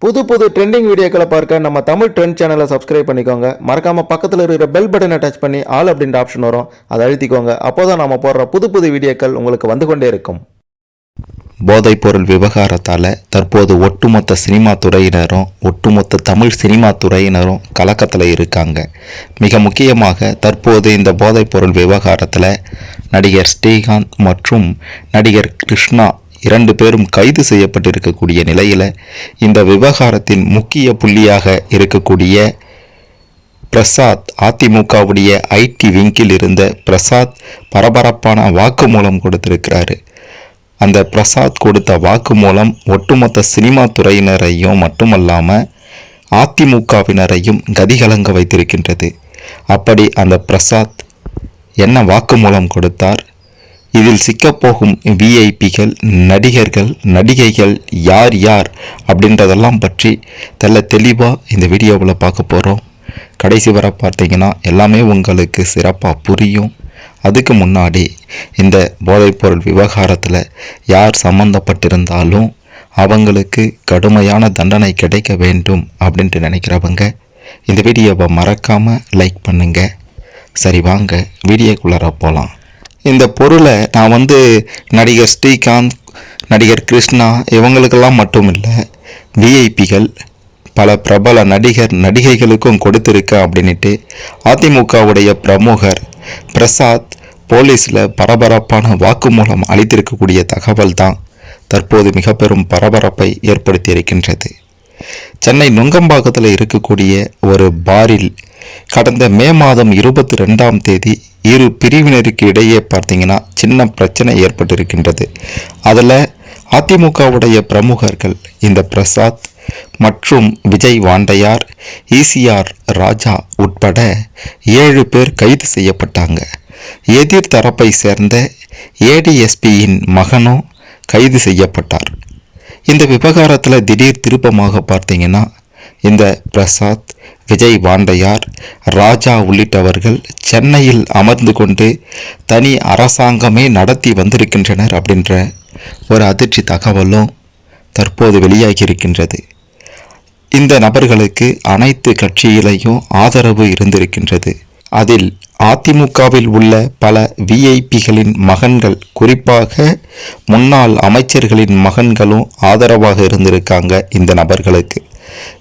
புது புது ட்ரெண்டிங் வீடியோக்களை பார்க்க நம்ம தமிழ் ட்ரெண்ட் சேனலை சப்ஸ்கிரைப் பண்ணிக்கோங்க. மறக்காம பக்கத்தில் இருக்கிற பெல் பட்டனை டச் பண்ணி ஆல் அப்படின்ற ஆப்ஷன் வரும், அதை அழுத்திக்கோங்க. அப்போதான் நம்ம போடுற புது புது வீடியோக்கள் உங்களுக்கு வந்து கொண்டே இருக்கும். போதைப்பொருள் விவகாரத்தால் தற்போது ஒட்டுமொத்த சினிமா துறையினரும் ஒட்டுமொத்த தமிழ் சினிமா துறையினரும் கலக்கத்தில் இருக்காங்க. மிக முக்கியமாக தற்போது இந்த போதைப்பொருள் விவகாரத்தில் நடிகர் ஸ்ரீகாந்த் மற்றும் நடிகர் கிருஷ்ணா 2 பேரும் கைது செய்யப்பட்டிருக்கக்கூடிய நிலையில் இந்த விவகாரத்தின் முக்கிய புள்ளியாக இருக்கக்கூடிய பிரசாத், அதிமுகவுடைய ஐடி விங்கில் இருந்த பிரசாத் பரபரப்பான வாக்குமூலம் கொடுத்திருக்கிறாரு. அந்த பிரசாத் கொடுத்த வாக்குமூலம் ஒட்டுமொத்த சினிமா துறையினரையும் மட்டுமல்லாமல் அதிமுகவினரையும் கதிகலங்க வைத்திருக்கின்றது. அப்படி அந்த பிரசாத் என்ன வாக்குமூலம் கொடுத்தார், இதில் சிக்கப்போகும் விஐபிகள், நடிகர்கள், நடிகைகள் யார் யார் அப்படின்றதெல்லாம் பற்றி தெளிவாக இந்த வீடியோவில் பார்க்க போகிறோம். கடைசி வரை பார்த்தீங்கன்னா எல்லாமே உங்களுக்கு சிறப்பாக புரியும். அதுக்கு முன்னாடி இந்த போதைப்பொருள் விவகாரத்தில் யார் சம்மந்தப்பட்டிருந்தாலும் அவங்களுக்கு கடுமையான தண்டனை கிடைக்க வேண்டும் அப்படின்ட்டு நினைக்கிறவங்க இந்த வீடியோவை மறக்காமல் லைக் பண்ணுங்க. சரி, வாங்க வீடியோக்குள்ளார போகலாம். இந்த பொருளை நான் நடிகர் ஸ்ரீகாந்த், நடிகர் கிருஷ்ணா இவங்களுக்கெல்லாம் மட்டும் இல்லை, விஐபிகள் பல பிரபல நடிகர் நடிகைகளுக்கும் கொடுத்துருக்கேன் அப்படின்ட்டு அதிமுகவுடைய பிரமுகர் பிரசாத் போலீஸில் பரபரப்பான வாக்குமூலம் அளித்திருக்கக்கூடிய தகவல் தான் தற்போது மிக பெரும் பரபரப்பை ஏற்படுத்தி இருக்கின்றது. சென்னை நுங்கம்பாக்கத்தில் இருக்கக்கூடிய ஒரு பாரில் கடந்த மே மாதம் 22ஆம் தேதி இரு பிரிவினருக்கு இடையே பார்த்தீங்கன்னா சின்ன பிரச்சனை ஏற்பட்டிருக்கின்றது. அதில் அதிமுகவுடைய பிரமுகர்கள் இந்த பிரசாத் மற்றும் விஜய் வாண்டையார், ஈசிஆர் ராஜா உட்பட 7 பேர் கைது செய்யப்பட்டாங்க. எதிர் தரப்பை சேர்ந்த ஏடிஎஸ்பியின் மகனும் கைது செய்யப்பட்டார். இந்த விவகாரத்தில் திடீர் திருப்பமாக பார்த்தீங்கன்னா இந்த பிரசாத், விஜய் வாண்டையார், ராஜா உள்ளிட்டவர்கள் சென்னையில் அமர்ந்து கொண்டு தனி அரசாங்கமே நடத்தி வந்திருக்கின்றனர் அப்படின்ற ஒரு அதிர்ச்சி தகவலும் தற்போது வெளியாகி இருக்கின்றது. இந்த நபர்களுக்கு அனைத்து கட்சியிலையும் ஆதரவு இருந்திருக்கின்றது. அதில் அதிமுகவில் உள்ள பல விஐபிகளின் மகன்கள், குறிப்பாக முன்னாள் அமைச்சர்களின் மகன்களும் ஆதரவாக இருந்திருக்காங்க இந்த நபர்களுக்கு.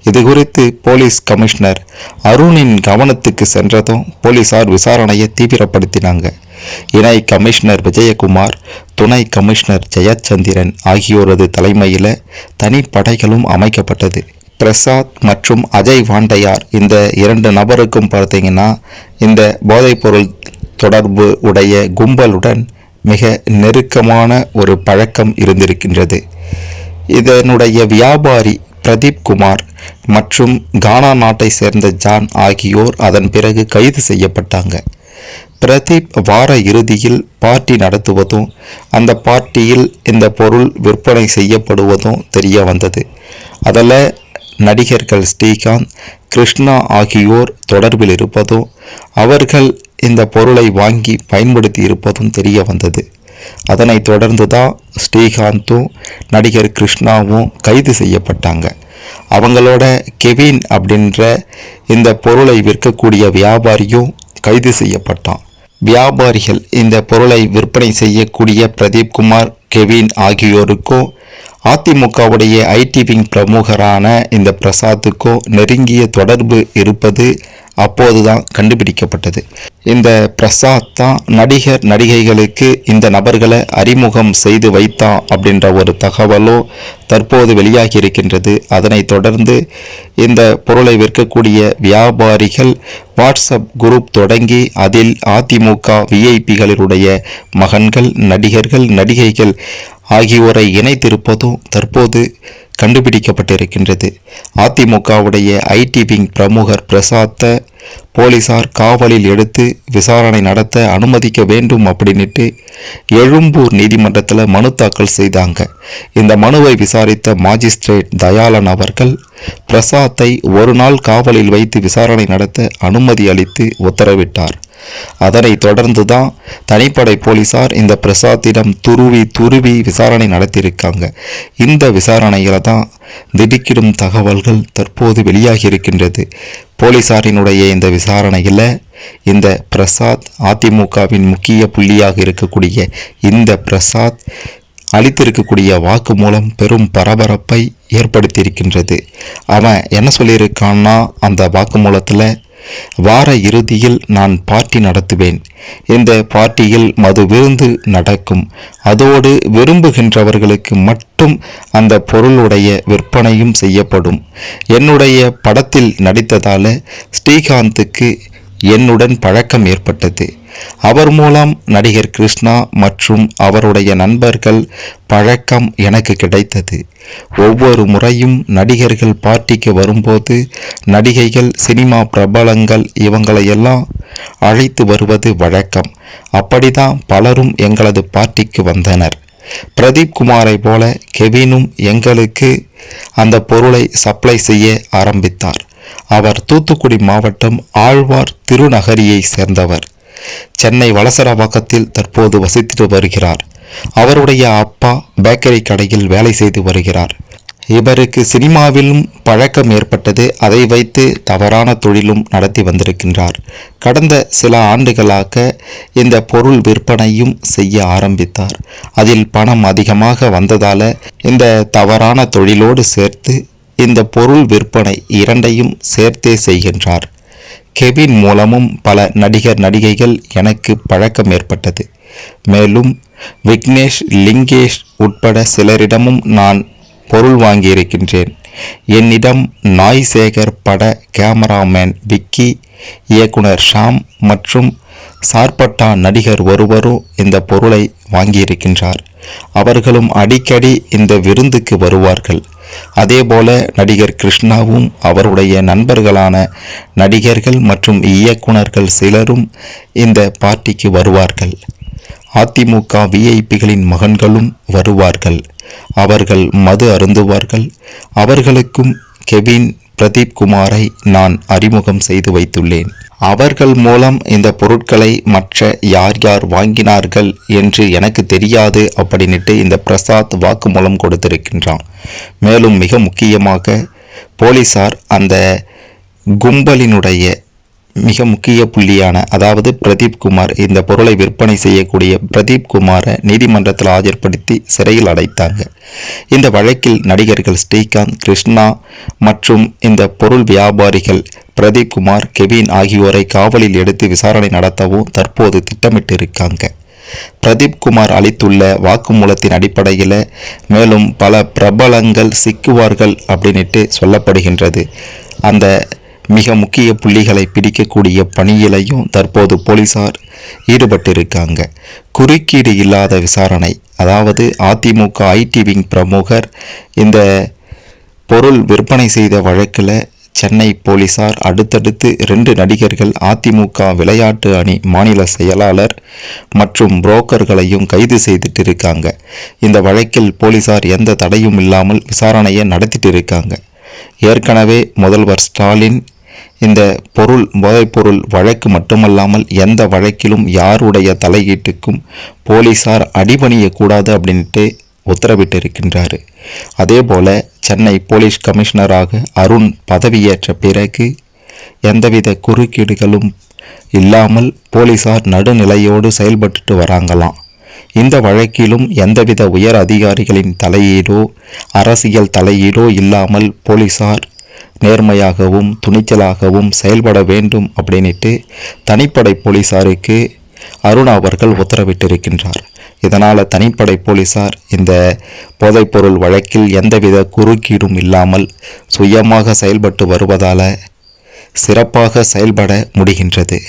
இது குறித்து போலீஸ் கமிஷனர் அருணின் கவனத்துக்கு சென்றதும் போலீசார் விசாரணையை தீவிரப்படுத்தினாங்க. இணை கமிஷனர் விஜயகுமார், துணை கமிஷனர் ஜெயச்சந்திரன் ஆகியோரது தலைமையில் தனிப்படைகளும் அமைக்கப்பட்டது. பிரசாத் மற்றும் அஜய் வாண்டையார் இந்த 2 நபருக்கும் பார்த்தீங்கன்னா இந்த போதைப்பொருள் தொடர்பு உடைய கும்பலுடன் மிக நெருக்கமான ஒரு பழக்கம் இருந்திருக்கின்றது. இதனுடைய வியாபாரி பிரதீப் குமார் மற்றும் கானா நாட்டை சேர்ந்த ஜான் ஆகியோர் அதன் பிறகு கைது செய்யப்பட்டாங்க. பிரதீப் வார இறுதியில் பார்ட்டி நடத்துவதும் அந்த பார்ட்டியில் இந்த பொருள் விற்பனை செய்யப்படுவதும் தெரிய வந்தது. அதில் நடிகர்கள் ஸ்ரீகாந்த், கிருஷ்ணா ஆகியோர் தொடர்பில் இருப்பதும் அவர்கள் இந்த பொருளை வாங்கி பயன்படுத்தி இருப்பதும் தெரிய வந்தது. அதனைத் தொடர்ந்து தான் ஸ்ரீகாந்தும் நடிகர் கிருஷ்ணாவும் கைது செய்யப்பட்டாங்க. அவங்களோட கெவின் அப்படின்ற இந்த பொருளை விற்கக்கூடிய வியாபாரியும் கைது செய்யப்பட்டான். வியாபாரிகள் இந்த பொருளை விற்பனை செய்யக்கூடிய பிரதீப் குமார், கெவின் ஆகியோருக்கும் அதிமுகவுடைய ஐடி விங் பிரமுகரான இந்த பிரசாத்துக்கும் நெருங்கிய தொடர்பு இருப்பது அப்போதுதான் கண்டுபிடிக்கப்பட்டது. இந்த பிரசாத் தான் நடிகர் நடிகைகளுக்கு இந்த நபர்களை அறிமுகம் செய்து வைத்தான் அப்படின்ற ஒரு தகவலும் தற்போது வெளியாகி இருக்கின்றது. அதனைத் தொடர்ந்து இந்த பொருளை விற்கக்கூடிய வியாபாரிகள் வாட்ஸ்அப் குரூப் தொடங்கி அதில் அதிமுக விஐபிகளுடைய மகன்கள், நடிகர்கள், நடிகைகள் ஆகியோரை இணைத்திருப்பதும் தற்போது கண்டுபிடிக்கப்பட்டிருக்கின்றது. அதிமுகவுடைய ஐடி விங் பிரமுகர் பிரசாத்தை போலீசார் காவலில் எடுத்து விசாரணை நடத்த அனுமதிக்க வேண்டும் அப்படின்ட்டு எழும்பூர் நீதிமன்றத்தில் மனு தாக்கல் செய்தாங்க. இந்த மனுவை விசாரித்த மாஜிஸ்ட்ரேட் தயாளன் அவர்கள் பிரசாத்தை 1 நாள் காவலில் வைத்து விசாரணை நடத்த அனுமதி அளித்து உத்தரவிட்டார். அதனை தொடர்ந்து தான் தனிப்படை போலீசார் இந்த பிரசாத்திடம் துருவி விசாரணை நடத்தியிருக்காங்க. இந்த விசாரணையில தான் திடுக்கிடும் தகவல்கள் தற்போது வெளியாகி இருக்கின்றது. போலீசாரினுடைய இந்த விசாரணையில் இந்த பிரசாத், அதிமுகவின் முக்கிய புள்ளியாக இருக்கக்கூடிய இந்த பிரசாத் அளித்திருக்கக்கூடிய வாக்குமூலம் பெரும் பரபரப்பை ஏற்படுத்தியிருக்கின்றது. அவன் என்ன சொல்லியிருக்கான்னா, அந்த வாக்குமூலத்தில் வார இறுதியில் நான் பார்ட்டி நடத்துவேன். இந்த பார்ட்டியில் மது விருந்து நடக்கும். அதோடு விரும்புகின்றவர்களுக்கு மட்டும் அந்த பொருளுடைய விற்பனையும் செய்யப்படும். என்னுடைய படத்தில் நடித்ததால ஸ்ரீகாந்துக்கு என்னுடன் பழக்கம் ஏற்பட்டது. அவர் மூலம் நடிகர் கிருஷ்ணா மற்றும் அவருடைய நண்பர்கள் பழக்கம் எனக்கு கிடைத்தது. ஒவ்வொரு முறையும் நடிகர்கள் பார்ட்டிக்கு வரும்போது நடிகைகள், சினிமா பிரபலங்கள் இவங்களையெல்லாம் அழைத்து வருவது வழக்கம். அப்படிதான் பலரும் எங்களது பார்ட்டிக்கு வந்தனர். பிரதீப் குமாரை போல கெவினும் எங்களுக்கு அந்த பொருளை சப்ளை செய்ய ஆரம்பித்தார். அவர் தூத்துக்குடி மாவட்டம் ஆழ்வார் திருநகரியை சேர்ந்தவர். சென்னை வலசரவாக்கத்தில் தற்போது வசித்து வருகிறார். அவருடைய அப்பா பேக்கரி கடையில் வேலை செய்து வருகிறார். இவருக்கு சினிமாவிலும் பழக்கம் ஏற்பட்டது. அதை வைத்து தவறான தொழிலும் நடத்தி வந்திருக்கின்றார். கடந்த சில ஆண்டுகளாக இந்த பொருள் விற்பனையும் செய்ய ஆரம்பித்தார். அதில் பணம் அதிகமாக வந்ததால இந்த தவறான தொழிலோடு சேர்த்து இந்த பொருள் விற்பனை இரண்டையும் சேர்த்தே செய்கின்றார். கெவின் மூலமும் பல நடிகைகள் எனக்கு பழக்கம் ஏற்பட்டது. மேலும் விக்னேஷ், லிங்கேஷ் உட்பட சிலரிடமும் நான் பொருள் வாங்கியிருக்கின்றேன். என்னிடம் நாய் சேகர் பட கேமராமேன் விக்கி, இயக்குனர் ஷாம் மற்றும் சார்பட்டா நடிகர் ஒருவரும் இந்த பொருளை வாங்கியிருக்கின்றார். அவர்களும் அடிக்கடி இந்த விருந்துக்கு வருவார்கள். அதேபோல நடிகர் கிருஷ்ணாவும் அவருடைய நண்பர்களான நடிகர்கள் மற்றும் இயக்குனர்கள் சிலரும் இந்த பார்ட்டிக்கு வருவார்கள். அதிமுக விஐபிகளின் மகன்களும் வருவார்கள். அவர்கள் மது அருந்துவார்கள். அவர்களுக்கும் கெவின், பிரதீப் குமாரை நான் அறிமுகம் செய்து வைத்துள்ளேன். அவர்கள் மூலம் இந்த பொருட்களை மற்ற யார் வாங்கினார்கள் என்று எனக்கு தெரியாது அப்படின்ட்டு இந்த பிரசாத் வாக்குமூலம் கொடுத்திருக்கின்றான். மேலும் மிக முக்கியமாக போலீசார் அந்த கும்பலினுடைய மிக முக்கிய புள்ளியான, அதாவது பிரதீப் குமார், இந்த பொருளை விற்பனை செய்யக்கூடிய பிரதீப் குமாரை நீதிமன்றத்தில் ஆஜர்படுத்தி சிறையில் அடைத்தாங்க. இந்த வழக்கில் நடிகர்கள் ஸ்ரீகாந்த், கிருஷ்ணா மற்றும் இந்த பொருள் வியாபாரிகள் பிரதீப் குமார், கெவின் ஆகியோரை காவலில் எடுத்து விசாரணை நடத்தவும் தற்போது திட்டமிட்டு இருக்காங்க. பிரதீப் குமார் அளித்துள்ள வாக்குமூலத்தின் அடிப்படையில் மேலும் பல பிரபலங்கள் சிக்குவார்கள் அப்படின்ட்டு சொல்லப்படுகின்றது. அந்த மிக முக்கிய புள்ளிகளை பிடிக்கக்கூடிய பணியிலையும் தற்போது போலீசார் ஈடுபட்டிருக்காங்க. குறுக்கீடு இல்லாத விசாரணை, அதாவது அதிமுக ஐடி விங் பிரமுகர் இந்த பொருள் விற்பனை செய்த வழக்கில் சென்னை போலீசார் அடுத்தடுத்து 2 நடிகர்கள், அதிமுக விளையாட்டு அணி மாநில செயலாளர் மற்றும் புரோக்கர்களையும் கைது செய்துட்டு இருக்காங்க. இந்த வழக்கில் போலீசார் எந்த தடையும் இல்லாமல் விசாரணையை நடத்திட்டு இருக்காங்க. ஏற்கனவே முதல்வர் ஸ்டாலின் இந்த போதைப்பொருள் வழக்கு மட்டுமல்லாமல் எந்த வழக்கிலும் யாருடைய தலையீட்டுக்கும் போலீசார் அடிபணியக்கூடாது அப்படின்ட்டு உத்தரவிட்டிருக்கின்றார். அதே போல சென்னை போலீஸ் கமிஷனராக அருண் பதவியேற்ற பிறகு எந்தவித குறுக்கீடுகளும் இல்லாமல் போலீசார் நடுநிலையோடு செயல்பட்டு வராங்களாம். இந்த வழக்கிலும் எந்தவித உயர் அதிகாரிகளின் தலையீடோ அரசியல் தலையீடோ இல்லாமல் போலீசார் நேர்மையாகவும் துணிச்சலாகவும் செயல்பட வேண்டும் அப்படின்ட்டு தனிப்படை போலீசாருக்கு அருண் அவர்கள் உத்தரவிட்டிருக்கின்றார். இதனால் தனிப்படை போலீசார் இந்த போதைப்பொருள் வழக்கில் எந்தவித குறுக்கீடும் இல்லாமல் சுயமாக செயல்பட்டு வருவதால் சிறப்பாக செயல்பட முடிகின்றது.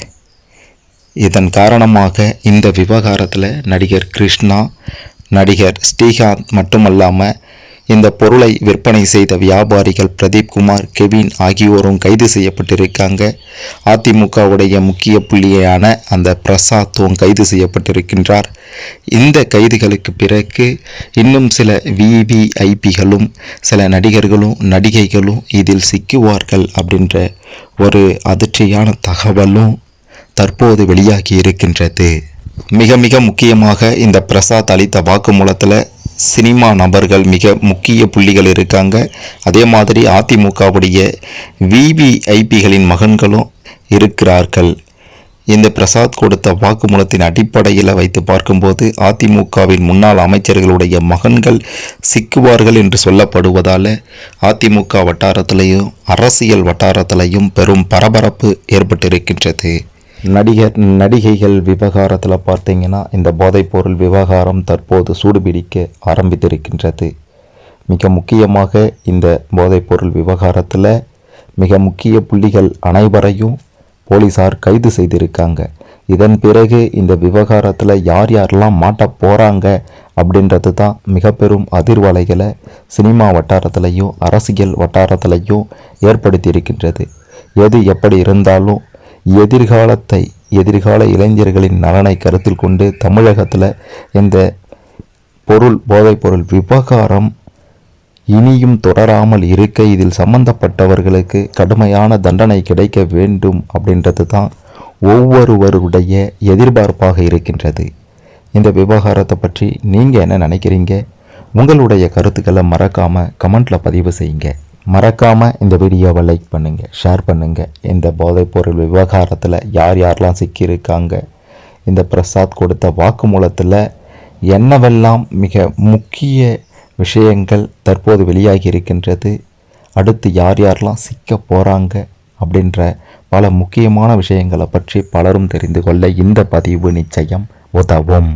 இதன் காரணமாக இந்த விவகாரத்தில் நடிகர் கிருஷ்ணா, நடிகர் ஸ்ரீகாந்த் மட்டுமல்லாமல் இந்த பொருளை விற்பனை செய்த வியாபாரிகள் பிரதீப் குமார், கெவின் ஆகியோரும் கைது செய்யப்பட்டிருக்காங்க. அதிமுகவுடைய முக்கிய புள்ளியான அந்த பிரசாத்தும் கைது செய்யப்பட்டிருக்கின்றார். இந்த கைதுகளுக்கு பிறகு இன்னும் சில விவிஐபிகளும் சில நடிகர்களும் நடிகைகளும் இதில் சிக்குவார்கள் அப்படின்ற ஒரு அதிர்ச்சியான தகவலும் தற்போது வெளியாகி இருக்கின்றது. மிக மிக முக்கியமாக இந்த பிரசாத் அளித்த வாக்குமூலத்தில் சினிமா நபர்கள் மிக முக்கிய புள்ளிகள் இருக்காங்க. அதே மாதிரி அதிமுகவுடைய விவிஐபிகளின் மகன்களும் இருக்கிறார்கள். இந்த பிரசாத் கொடுத்த வாக்குமூலத்தின் அடிப்படையில் வைத்து பார்க்கும்போது அதிமுகவின் முன்னாள் அமைச்சர்களுடைய மகன்கள் சிக்குவார்கள் என்று சொல்லப்படுவதால் அதிமுக வட்டாரத்திலையும் அரசியல் வட்டாரத்திலையும் பெரும் பரபரப்பு ஏற்பட்டிருக்கின்றது. நடிகைகள் விவகாரத்தில் பார்த்தீங்கன்னா இந்த போதைப்பொருள் விவகாரம் தற்போது சூடுபிடிக்க ஆரம்பித்திருக்கின்றது. மிக முக்கியமாக இந்த போதைப்பொருள் விவகாரத்தில் மிக முக்கிய புள்ளிகள் அனைவரையும் போலீசார் கைது செய்திருக்காங்க. இதன் பிறகு இந்த விவகாரத்தில் யார் யாரெல்லாம் மாட்ட போகிறாங்க அப்படின்றது தான் மிக பெரும் அதிர்வலைகளை சினிமா வட்டாரத்திலையும் அரசியல் வட்டாரத்திலையும் ஏற்படுத்தி இருக்கின்றது. எது எப்படி இருந்தாலும் எதிர்கால இளைஞர்களின் நலனை கருத்தில் கொண்டு தமிழகத்தில் இந்த போதைப்பொருள் விவகாரம் இனியும் தொடராமல் இருக்க இதில் சம்பந்தப்பட்டவர்களுக்கு கடுமையான தண்டனை கிடைக்க வேண்டும் அப்படின்றது தான் ஒவ்வொருவருடைய எதிர்பார்ப்பாக இருக்கின்றது. இந்த விவகாரத்தை பற்றி நீங்கள் என்ன நினைக்கிறீங்க? உங்களுடைய கருத்துக்களை மறக்காமல் கமெண்ட்டில் பதிவு செய்யுங்க. மறக்காமல் இந்த வீடியோவை லைக் பண்ணுங்கள், ஷேர் பண்ணுங்கள். இந்த போதைப்பொருள் விவகாரத்தில் யார் யாரெல்லாம் சிக்கியிருக்காங்க, இந்த பிரசாத் கொடுத்த வாக்குமூலத்தில் என்னவெல்லாம் மிக முக்கிய விஷயங்கள் தற்போது வெளியாகி இருக்கின்றது, அடுத்து யார் யாரெல்லாம் சிக்க போகிறாங்க அப்படின்ற பல முக்கியமான விஷயங்களை பற்றி பலரும் தெரிந்து கொள்ள இந்த பதிவு நிச்சயம் உதவும்.